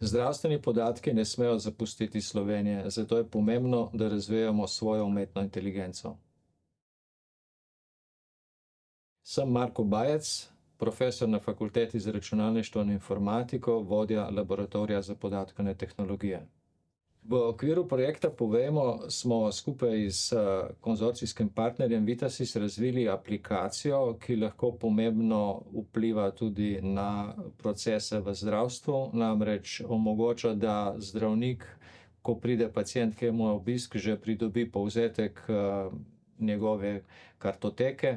Zdravstveni podatki ne smejo zapustiti Slovenije, zato je pomembno, da razvijamo svojo umetno inteligenco. Sem Marko Bajec, profesor na Fakulteti za računalništvo in informatiko, vodja laboratorija za podatkovne tehnologije. V okviru projekta Povejmo smo skupaj s konzorcijskim partnerjem Vitasis razvili aplikacijo, ki lahko pomembno vpliva tudi na procese v zdravstvu, namreč omogoča, da zdravnik, ko pride pacient k njemu na obisk, že pridobi povzetek njegove kartoteke,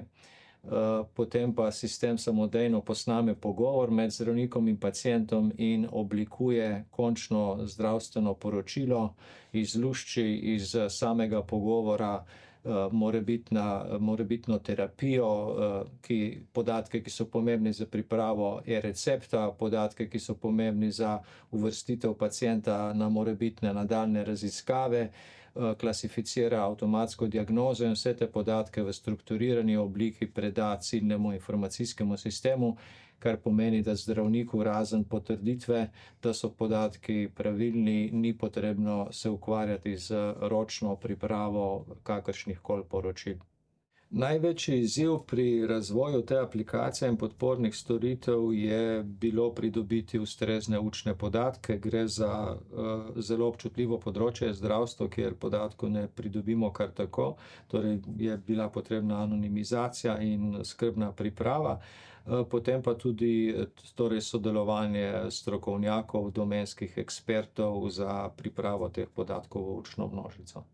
potem pa sistem samodejno posname pogovor med zdravnikom in pacientom in oblikuje končno zdravstveno poročilo, izlušči iz samega pogovora morebitno terapijo, podatke, ki so pomembni za pripravo e-recepta, podatke, ki so pomembni za uvrstitev pacienta na morebitne nadaljnje raziskave, klasificira avtomatsko diagnozo in vse te podatke v strukturirani obliki preda ciljnemu informacijskemu sistemu, kar pomeni, da zdravniku razen potrditve, da so podatki pravilni, ni potrebno se ukvarjati z ročno pripravo kakršnihkoli poročil. Največji izziv pri razvoju te aplikacije in podpornih storitev je bilo pridobiti ustrezne učne podatke. Gre za zelo občutljivo področje zdravstva, kjer podatkov ne pridobimo kar tako, torej je bila potrebna anonimizacija in skrbna priprava, potem pa tudi torej sodelovanje strokovnjakov, domenskih ekspertov za pripravo teh podatkov v učno množico.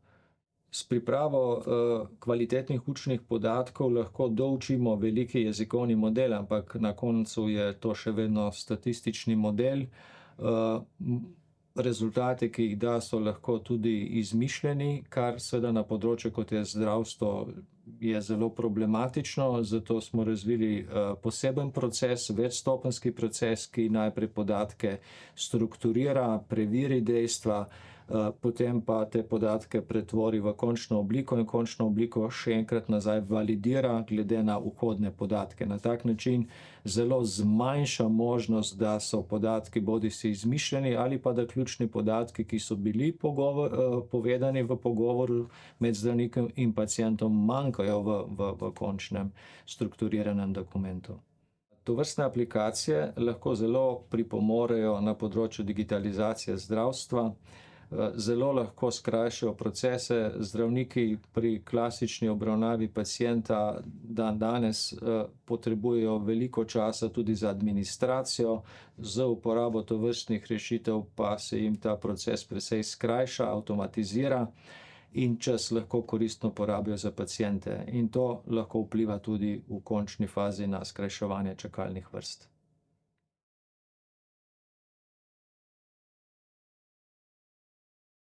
S pripravo kvalitetnih učnih podatkov lahko doučimo veliki jezikovni model, ampak na koncu je to še vedno statistični model. Rezultati, ki jih da, so lahko tudi izmišljeni, kar seveda na področju, kot je zdravstvo, je zelo problematično, zato smo razvili poseben proces, večstopenjski proces, ki najprej podatke strukturira, preveri dejstva, potem pa te podatke pretvori v končno obliko in končno obliko še enkrat nazaj validira glede na vhodne podatke. Na tak način zelo zmanjša možnost, da so podatki bodisi izmišljeni ali pa da ključni podatki, ki so bili povedani v pogovoru med zdravnikom in pacientom, manjkajo v končnem strukturiranem dokumentu. Tovrstne aplikacije lahko zelo pripomorejo na področju digitalizacije zdravstva, zelo lahko skrajšajo procese. Zdravniki pri klasični obravnavi pacienta dandanes potrebujejo veliko časa tudi za administracijo, z uporabo tovrstnih rešitev pa se jim ta proces precej skrajša, avtomatizira in čas lahko koristno porabijo za paciente. In to lahko vpliva tudi v končni fazi na skrajševanje čakalnih vrst.